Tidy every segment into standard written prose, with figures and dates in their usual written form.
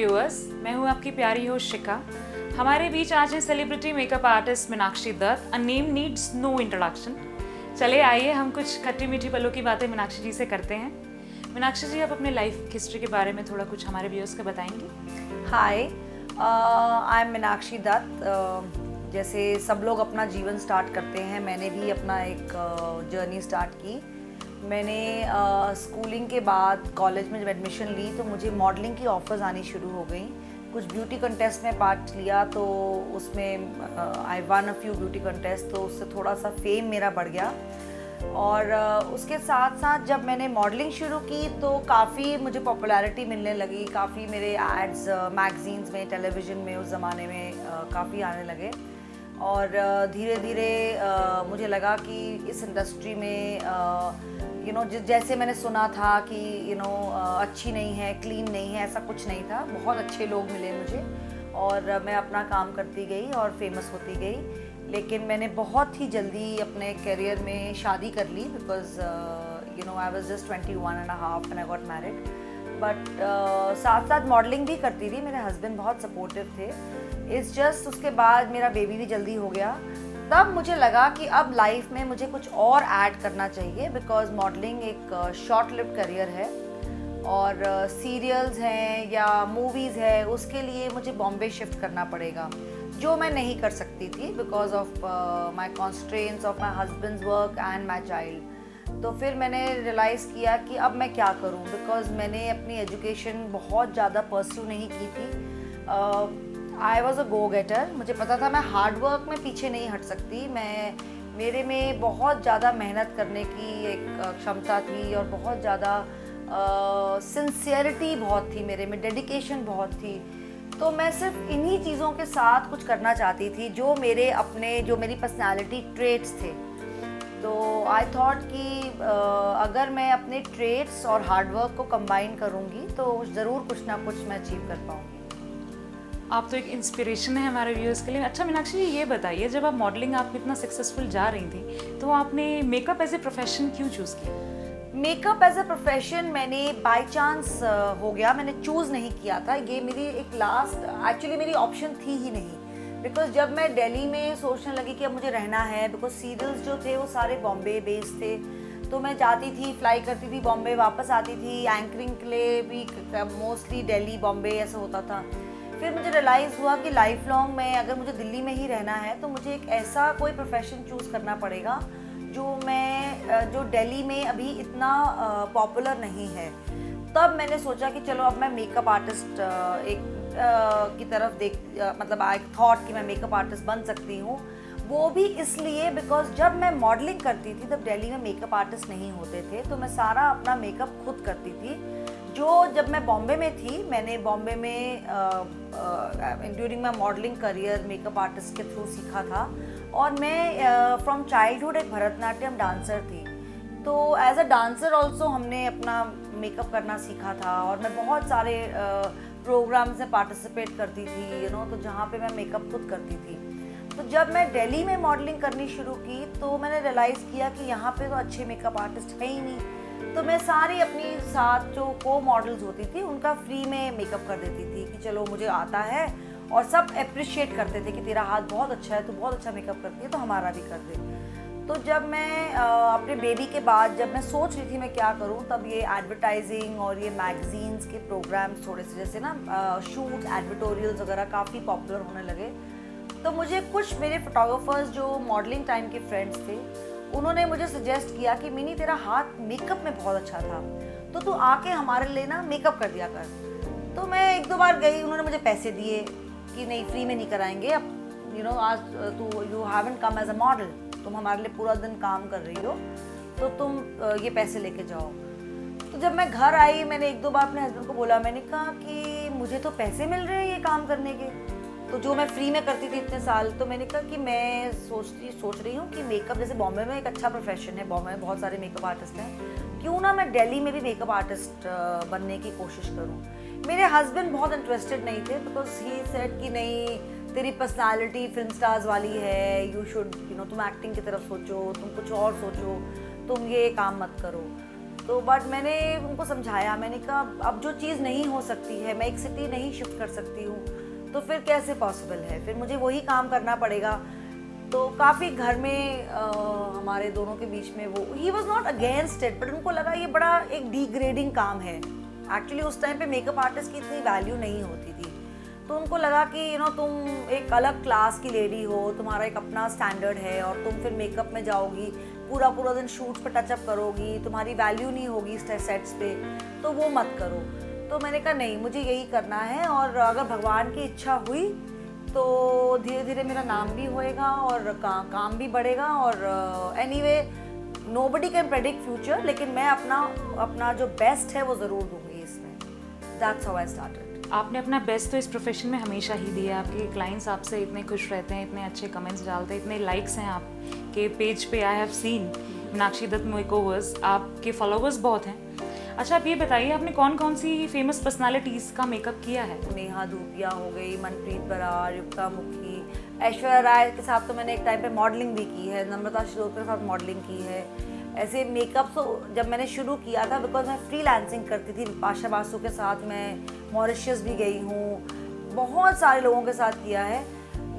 Viewers, मैं हूं आपकी प्यारी होस्ट शिखा। हमारे बीच आज है celebrity makeup artist Meenakshi Dutt. A name needs no introduction. चले आइए हम कुछ खट्टी मीठी पलों की बातें मीनाक्षी जी से करते हैं। मीनाक्षी जी, आप अपने लाइफ हिस्ट्री के बारे में थोड़ा कुछ हमारे व्यूअर्स को बताएंगी? हाय, आई एम मीनाक्षी दत्त। जैसे सब लोग अपना जीवन स्टार्ट करते हैं, मैंने भी अपना एक जर्नी स्टार्ट की। मैंने स्कूलिंग के बाद कॉलेज में जब एडमिशन ली तो मुझे मॉडलिंग की ऑफ़र्स आनी शुरू हो गई। कुछ ब्यूटी कंटेस्ट में पार्ट लिया तो उसमें I one a few beauty contest, तो उससे थोड़ा सा फेम मेरा बढ़ गया। और उसके साथ साथ जब मैंने मॉडलिंग शुरू की तो काफ़ी मुझे पॉपुलैरिटी मिलने लगी। काफ़ी मेरे एड्स मैगज़ीन्स में, टेलीविज़न में उस ज़माने में काफ़ी आने लगे। और धीरे धीरे मुझे लगा कि इस इंडस्ट्री में जैसे मैंने सुना था कि अच्छी नहीं है, क्लीन नहीं है, ऐसा कुछ नहीं था। बहुत अच्छे लोग मिले मुझे और मैं अपना काम करती गई और फेमस होती गई। लेकिन मैंने बहुत ही जल्दी अपने करियर में शादी कर ली because I was just 21 and half and I got married. But साथ साथ मॉडलिंग भी करती थी। मेरे हस्बैंड बहुत सपोर्टिव थे। इट्स जस्ट उसके बाद मेरा बेबी भी जल्दी हो गया। तब मुझे लगा कि अब लाइफ में मुझे कुछ और ऐड करना चाहिए बिकॉज मॉडलिंग एक शॉर्ट लिव्ड करियर है और सीरियल्स हैं या मूवीज़ है उसके लिए मुझे बॉम्बे शिफ्ट करना पड़ेगा, जो मैं नहीं कर सकती थी because of my constraints of my husband's work and my child. तो फिर मैंने रियलाइज़ किया कि अब मैं क्या करूं बिकॉज मैंने अपनी एजुकेशन बहुत ज़्यादा परस्यू नहीं की थी। I was a go getter. मुझे पता था मैं हार्ड वर्क में पीछे नहीं हट सकती। मेरे में बहुत ज़्यादा मेहनत करने की एक क्षमता थी और बहुत ज़्यादा सिंसियरिटी बहुत थी मेरे में, डेडिकेशन बहुत थी। तो मैं सिर्फ इन्हीं चीज़ों के साथ कुछ करना चाहती थी जो मेरी पर्सनालिटी ट्रेट्स थे। तो आई थॉट कि अगर मैं अपने ट्रेट्स और हार्डवर्क को कंबाइन करूँगी तो ज़रूर कुछ ना कुछ मैं अचीव कर पाऊँगी। आप तो एक इंस्पिरेशन है हमारे व्यूअर्स के लिए। अच्छा मीनाक्षी जी, ये बताइए, जब आप मॉडलिंग आप इतना सक्सेसफुल जा रही थी तो आपने मेकअप एज ए प्रोफेशन क्यों चूज़ किया? मेकअप एज ए प्रोफेशन मैंने बाय चांस हो गया, मैंने चूज़ नहीं किया था। ये मेरी एक एक्चुअली मेरी ऑप्शन थी ही नहीं। बिकॉज जब मैं दिल्ली में सोचने लगी कि अब मुझे रहना है, बिकॉज सीरियल्स जो थे वो सारे बॉम्बे बेस्ड थे, तो मैं जाती थी, फ्लाई करती थी बॉम्बे, वापस आती थी। एंकरिंग के लिए भी मोस्टली दिल्ली बॉम्बे ऐसा होता था। फिर मुझे रियलाइज़ हुआ कि लाइफ लॉन्ग में अगर मुझे दिल्ली में ही रहना है तो मुझे एक ऐसा कोई प्रोफेशन चूज़ करना पड़ेगा जो दिल्ली में अभी इतना पॉपुलर नहीं है। तब मैंने सोचा कि चलो अब मैं मेकअप आर्टिस्ट की तरफ मतलब आई थॉट कि मैं मेकअप आर्टिस्ट बन सकती हूँ। वो भी इसलिए बिकॉज जब मैं मॉडलिंग करती थी तब दिल्ली में मेकअप आर्टिस्ट नहीं होते थे, तो मैं सारा अपना मेकअप खुद करती थी। जो जब मैं बॉम्बे में थी, मैंने बॉम्बे में during my modelling career makeup artist के थ्रू सीखा था। और मैं फ्रॉम चाइल्डहुड एक भरतनाट्यम डांसर थी, तो एज अ डांसर ऑल्सो हमने अपना मेकअप करना सीखा था। और मैं बहुत सारे प्रोग्राम्स में पार्टिसिपेट करती थी तो जहाँ पे मैं मेकअप खुद करती थी। तो जब मैं दिल्ली में मॉडलिंग करनी शुरू की तो मैंने रियलाइज़ किया कि यहाँ पे तो अच्छे मेकअप आर्टिस्ट है ही नहीं। तो मैं सारी अपनी साथ जो को मॉडल्स होती थी उनका फ्री में मेकअप कर देती थी कि चलो मुझे आता है, और सब अप्रिशिएट करते थे कि तेरा हाथ बहुत अच्छा है, तो बहुत अच्छा मेकअप करती है, तो हमारा भी कर दे। तो जब मैं अपने बेबी के बाद जब मैं सोच रही थी मैं क्या करूं, तब ये एडवर्टाइजिंग और ये मैगजीन्स के प्रोग्राम्स थोड़े से जैसे ना शूट एडवर्टोरियल्स वगैरह काफ़ी पॉपुलर होने लगे। तो मुझे कुछ मेरे फोटोग्राफर्स जो मॉडलिंग टाइम के फ्रेंड्स थे उन्होंने मुझे सजेस्ट किया कि मिनी तेरा हाथ मेकअप में बहुत अच्छा था, तो तू आके हमारे लिए ना मेकअप कर दिया कर। तो मैं एक दो बार गई, उन्होंने मुझे पैसे दिए कि नहीं फ्री में नहीं कराएंगे, अब आज you haven't come as a model, तुम हमारे लिए पूरा दिन काम कर रही हो तो तुम ये पैसे लेके जाओ। तो जब मैं घर आई मैंने एक दो बार अपने हस्बैंड को बोला, मैंने कहा कि मुझे तो पैसे मिल रहे हैं ये काम करने के, तो जो मैं फ्री में करती थी इतने साल। तो मैंने कहा कि मैं सोच रही हूँ कि मेकअप जैसे बॉम्बे में एक अच्छा प्रोफेशन है, बॉम्बे में बहुत सारे मेकअप आर्टिस्ट हैं, क्यों ना मैं दिल्ली में भी मेकअप आर्टिस्ट बनने की कोशिश करूँ। मेरे हस्बैंड बहुत इंटरेस्टेड नहीं थे बिकॉज ही सेड कि नहीं तेरी पर्सनालिटी फिल्म स्टार्स वाली है, यू शुड तुम एक्टिंग की तरफ सोचो, तुम कुछ और सोचो, तुम ये काम मत करो। तो बट मैंने उनको समझाया, मैंने कहा अब जो चीज़ नहीं हो सकती है, मैं एक सिटी नहीं शिफ्ट कर सकती हूँ, तो फिर कैसे पॉसिबल है, फिर मुझे वही काम करना पड़ेगा। तो काफ़ी घर में हमारे दोनों के बीच में वो he was not against it, but उनको लगा ये बड़ा एक डिग्रेडिंग काम है। एक्चुअली उस टाइम पे मेकअप आर्टिस्ट की इतनी वैल्यू नहीं होती थी, तो उनको लगा कि तुम एक अलग क्लास की लेडी हो, तुम्हारा एक अपना स्टैंडर्ड है और तुम फिर मेकअप में जाओगी, पूरा पूरा दिन शूट्स पे टचअप करोगी, तुम्हारी वैल्यू नहीं होगी सेट्स पे, तो वो मत करो। तो मैंने कहा नहीं, मुझे यही करना है, और अगर भगवान की इच्छा हुई तो धीरे धीरे मेरा नाम भी होएगा और काम भी बढ़ेगा। और anyway nobody can predict future, लेकिन मैं अपना जो बेस्ट है वो ज़रूर दूंगी इसमें। That's how I started. आपने अपना बेस्ट तो इस प्रोफेशन में हमेशा ही दिया। आपके क्लाइंट्स आपसे इतने खुश रहते हैं, इतने अच्छे कमेंट्स डालते हैं, इतने लाइक्स हैं आपके पेज पे। I have seen Meenakshi Dutt makeovers, आपके फॉलोवर्स बहुत हैं। अच्छा, आप ये बताइए, आपने कौन कौन सी फेमस पर्सनालिटीज़ का मेकअप किया है? नेहा धूपिया हो गई, मनप्रीत बरार, युक्ता मुखी, ऐश्वर्या राय के साथ तो मैंने एक टाइम पे मॉडलिंग भी की है, नम्रता शिरोडकर के साथ मॉडलिंग की है। ऐसे मेकअप तो जब मैंने शुरू किया था, बिकॉज मैं फ्रीलांसिंग करती थी, पाशा बासु के साथ मैं मॉरिशस भी गई हूँ, बहुत सारे लोगों के साथ किया है।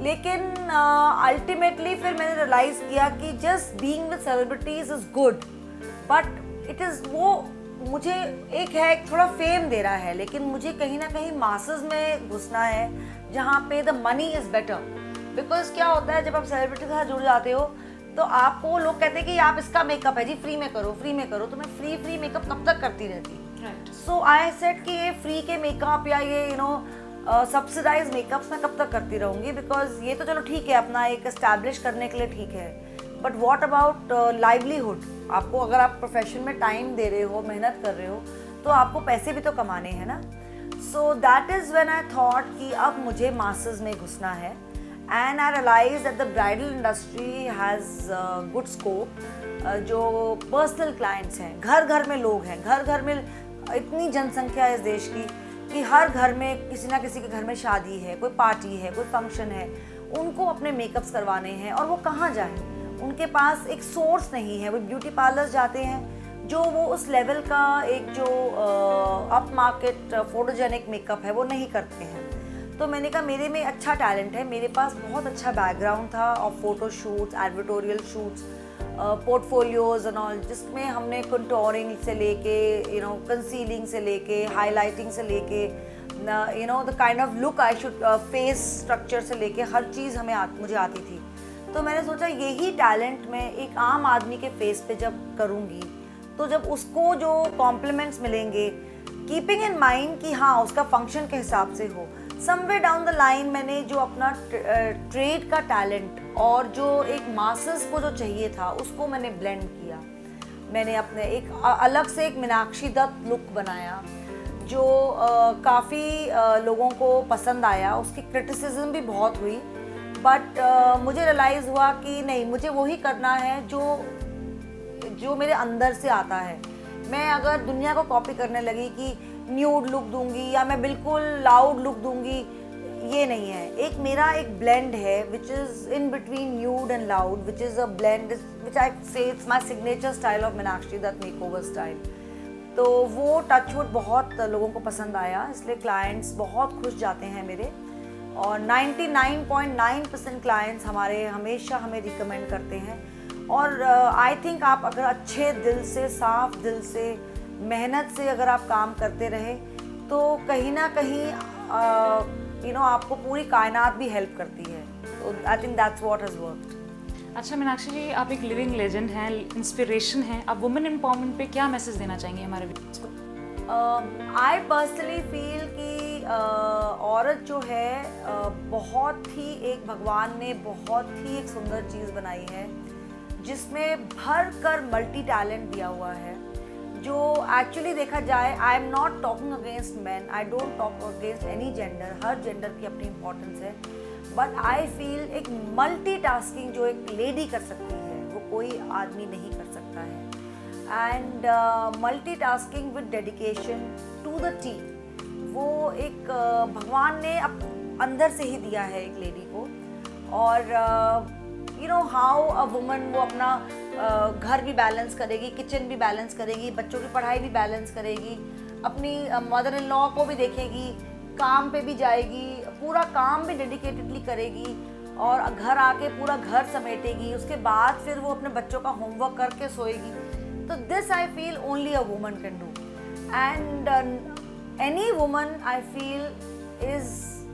लेकिन अल्टीमेटली फिर मैंने रियलाइज़ किया कि just being with celebrities is good, but it is वो मुझे एक थोड़ा फेम दे रहा है, लेकिन मुझे कहीं ना कहीं मासेस में घुसना है जहाँ पे the money is better. Because क्या होता है, जब आप सेलिब्रिटी के साथ जुड़ जाते हो तो आपको लोग कहते हैं कि आप इसका मेकअप है जी, फ्री में करो, फ्री में करो। तो मैं फ्री मेकअप कब तक करती रहती। सो आई सेड कि ये फ्री के मेकअप या ये सब्सिडाइज मेकअप्स मैं कब तक करती रहूँगी, बिकॉज ये तो चलो ठीक है, अपना एक एस्टैब्लिश करने के लिए ठीक है, बट वॉट अबाउट लाइवलीहुड। आपको अगर आप प्रोफेशन में टाइम दे रहे हो, मेहनत कर रहे हो, तो आपको पैसे भी तो कमाने हैं ना। So that is when I thought कि अब मुझे मासेस में घुसना है, and I realise that the bridal industry has good scope. जो पर्सनल क्लाइंट्स हैं, घर घर में लोग हैं, घर घर में इतनी जनसंख्या है इस देश की कि हर घर में किसी ना किसी के घर में शादी है, कोई पार्टी है, कोई फंक्शन है, उनको अपने मेकअप्स करवाने हैं, और वो कहाँ जाएं, उनके पास एक सोर्स नहीं है। वो ब्यूटी पार्लर्स जाते हैं, जो वो उस लेवल का एक जो अप मार्केट फोटोजेनिक मेकअप है वो नहीं करते हैं। तो मैंने कहा मेरे में अच्छा टैलेंट है, मेरे पास बहुत अच्छा बैकग्राउंड था of photo shoots, advertorial shoots, portfolios and all, जिसमें हमने कंटोरिंग से लेके कंसीलिंग से लेके हाईलाइटिंग से लेके the kind of look I should, face structure से लेके हर चीज़ मुझे आती थी। तो मैंने सोचा यही टैलेंट मैं एक आम आदमी के फेस पे जब करूँगी, तो जब उसको जो कॉम्प्लीमेंट्स मिलेंगे, कीपिंग इन माइंड कि हाँ उसका फंक्शन के हिसाब से हो, समवेयर डाउन द लाइन मैंने जो अपना ट्रेड का टैलेंट और जो एक मासेस को जो चाहिए था उसको मैंने ब्लेंड किया। मैंने अपने एक अलग से एक मीनाक्षी दत्त लुक बनाया जो काफ़ी लोगों को पसंद आया। उसकी क्रिटिसिज्म भी बहुत हुई, बट मुझे रियलाइज़ हुआ कि नहीं, मुझे वही करना है जो मेरे अंदर से आता है। मैं अगर दुनिया को कॉपी करने लगी कि न्यूड लुक दूंगी या मैं बिल्कुल लाउड लुक दूंगी, ये नहीं है। एक मेरा एक ब्लेंड है which is in between nude and loud, which is a blend which I say it's my signature style of Meenakshi Dutt makeover style. तो वो टचवुड बहुत लोगों को पसंद आया, इसलिए क्लाइंट्स बहुत खुश जाते हैं मेरे, और 99.9% क्लाइंट्स हमारे हमेशा हमें रिकमेंड करते हैं। और आई थिंक आप अगर अच्छे दिल से, साफ दिल से, मेहनत से अगर आप काम करते रहे तो कहीं ना कहीं आपको पूरी कायनात भी हेल्प करती है। तो I think that's what has worked. अच्छा मीनाक्षी जी, आप एक लिविंग लेजेंड हैं, इंस्पिरेशन हैं। आप वुमेन एम्पावरमेंट पे क्या मैसेज देना चाहेंगे हमारे व्यूअर्स को? आई पर्सनली फील कि औरत जो है बहुत ही एक भगवान ने बहुत ही एक सुंदर चीज़ बनाई है, जिसमें भर कर मल्टी टैलेंट दिया हुआ है। जो एक्चुअली देखा जाए, आई am not talking against man, I don't talk against any gender, her gender की अपनी इम्पोर्टेंस है, बट आई फील एक मल्टीटास्किंग जो एक लेडी कर सकती है वो कोई आदमी नहीं कर सकता है। And multitasking with dedication to the T, वो एक भगवान ने अंदर से ही दिया है एक लेडी को। और you know how a woman वो अपना घर भी बैलेंस करेगी, किचन भी बैलेंस करेगी, बच्चों की पढ़ाई भी बैलेंस करेगी, अपनी मदर इन लॉ को भी देखेगी, काम पे भी जाएगी, पूरा काम भी डेडिकेटेडली करेगी और घर आके पूरा घर समेटेगी, उसके बाद फिर वो अपने बच्चों का होमवर्क करके सोएगी। तो this I feel only a woman can do and any woman I feel is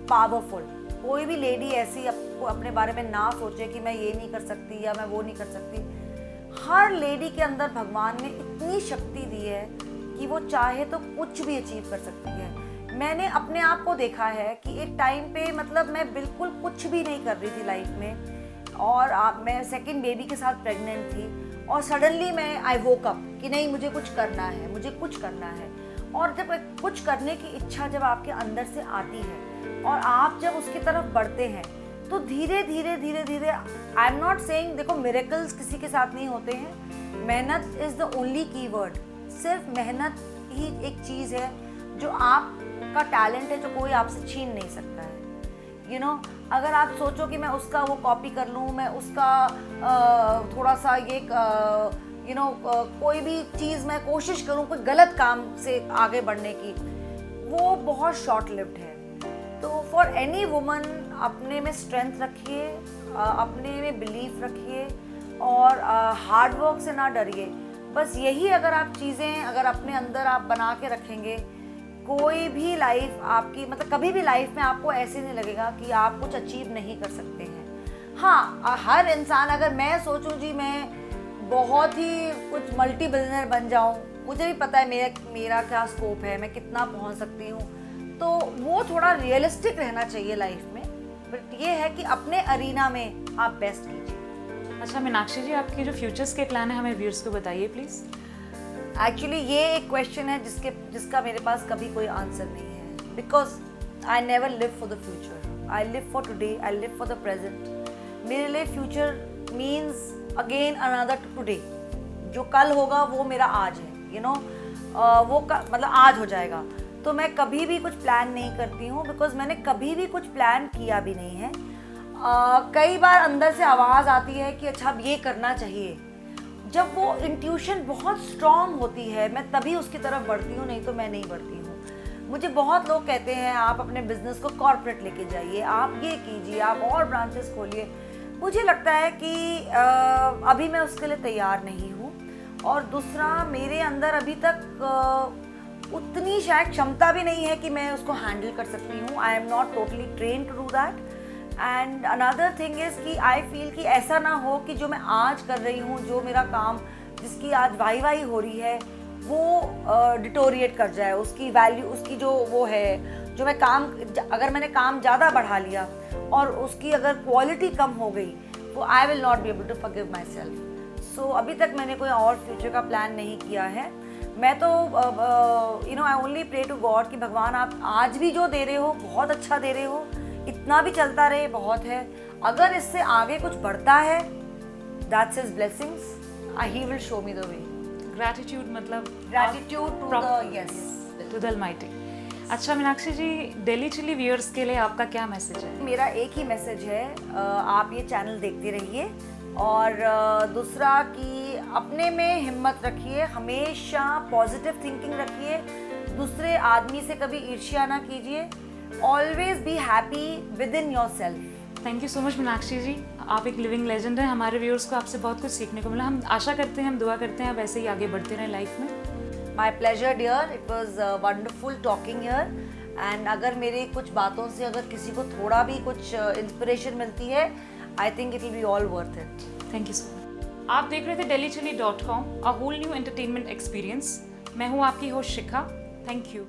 powerful. कोई भी लेडी ऐसी अपने बारे में ना सोचे कि मैं ये नहीं कर सकती या मैं वो नहीं कर सकती। हर लेडी के अंदर भगवान ने इतनी शक्ति दी है कि वो चाहे तो कुछ भी अचीव कर सकती है। मैंने अपने आप को देखा है कि एक टाइम पे मतलब मैं बिल्कुल कुछ भी नहीं कर रही थी लाइफ में और मैं सेकंड बेबी के साथ प्रेग्नेंट थी और सडनली मैं आई वोक अप कि नहीं मुझे कुछ करना है, मुझे कुछ करना है। और जब कुछ करने की इच्छा जब आपके अंदर से आती है और आप जब उसकी तरफ बढ़ते हैं तो धीरे धीरे धीरे धीरे, आई एम नॉट सेइंग, देखो मिरेकल्स किसी के साथ नहीं होते हैं, मेहनत इज़ द ओनली की वर्ड। सिर्फ मेहनत ही एक चीज़ है जो आपका टैलेंट है, जो कोई आपसे छीन नहीं सकता है। यू नो अगर आप सोचो कि मैं उसका वो कॉपी कर लूँ, मैं उसका थोड़ा सा ये कोई भी चीज़ मैं कोशिश करूँ कोई गलत काम से आगे बढ़ने की, वो बहुत शॉर्ट लिव्ड है। तो फॉर एनी वुमन अपने में स्ट्रेंथ रखिए, अपने में बिलीफ रखिए और हार्ड वर्क से ना डरिए। बस यही अगर आप चीज़ें अगर अपने अंदर आप बना के रखेंगे, कोई भी लाइफ आपकी मतलब कभी भी लाइफ में आपको ऐसे नहीं लगेगा कि आप कुछ अचीव नहीं कर सकते हैं। हाँ, हर इंसान, अगर मैं सोचूं जी मैं बहुत ही कुछ मल्टी बिलियनर बन जाऊं, मुझे भी पता है मेरा क्या स्कोप है, मैं कितना पहुंच सकती हूँ, तो वो थोड़ा रियलिस्टिक रहना चाहिए लाइफ में। बट ये है कि अपने अरीना में आप बेस्ट कीजिए। अच्छा मीनाक्षी जी, आपके जो फ्यूचर्स के प्लान है हमें व्यूअर्स को बताइए प्लीज़। एक्चुअली ये एक क्वेश्चन है जिसका मेरे पास कभी कोई आंसर नहीं है, because I never live for the future, I live for today, I live for the present. मेरे लिए future means again another today, जो कल होगा वो मेरा आज है, यू नो वो मतलब आज हो जाएगा। तो मैं कभी भी कुछ प्लान नहीं करती हूँ, बिकॉज मैंने कभी भी कुछ प्लान किया भी नहीं है। कई बार अंदर से आवाज़ आती है कि अच्छा अब ये करना चाहिए, जब वो इंट्यूशन बहुत स्ट्रॉन्ग होती है मैं तभी उसकी तरफ बढ़ती हूँ, नहीं तो मैं नहीं बढ़ती हूँ। मुझे बहुत लोग कहते हैं आप अपने बिजनेस को कॉर्पोरेट लेके जाइए, आप ये कीजिए, आप और ब्रांचेस खोलिए। मुझे लगता है कि अभी मैं उसके लिए तैयार नहीं हूँ, और दूसरा मेरे अंदर अभी तक उतनी शायद क्षमता भी नहीं है कि मैं उसको हैंडल कर सकती हूँ। I am not totally train to do that. And another thing is कि आई फील कि ऐसा ना हो कि जो मैं आज कर रही हूँ, जो मेरा काम जिसकी आज वाई हो रही है, वो डिटोरिएट कर जाए, उसकी वैल्यू, उसकी जो वो है, जो मैं काम, अगर मैंने काम ज़्यादा बढ़ा लिया और उसकी अगर क्वालिटी कम हो गई, तो I will not be able to forgive myself. So अभी तक मैंने कोई और फ्यूचर का प्लान नहीं किया है। मैं तो I only pray to God कि भगवान आप आज भी जो दे रहे हो बहुत अच्छा दे रहे हो, इतना भी चलता रहे बहुत है। अगर इससे आगे कुछ बढ़ता है, that's his blessings, he will show me the way. Gratitude मतलब gratitude to the yes to the almighty. अच्छा Meenakshi ji, daily chilli viewers के लिए आपका क्या मैसेज है? मेरा एक ही मैसेज है, आप ये चैनल देखते रहिए, और दूसरा कि अपने में हिम्मत रखिए, हमेशा पॉजिटिव थिंकिंग रखिए, दूसरे आदमी से कभी ईर्ष्या ना कीजिए, always be happy within yourself. Thank you so much Meenakshi ji, आप एक लिविंग लेजेंड हैं। हमारे व्यूअर्स को आपसे बहुत कुछ सीखने को मिला। हम आशा करते हैं, हम दुआ करते हैं आप ऐसे ही आगे बढ़ते रहें लाइफ में। My pleasure dear, it was wonderful talking here. And अगर मेरी कुछ बातों से अगर किसी को थोड़ा भी कुछ इंस्पिरेशन मिलती है, I think it will be all worth it. Thank you so much. आप देख रहे थे delhichilli.com, a whole new entertainment experience. मैं हूँ आपकी होस्ट शिखा। Thank you.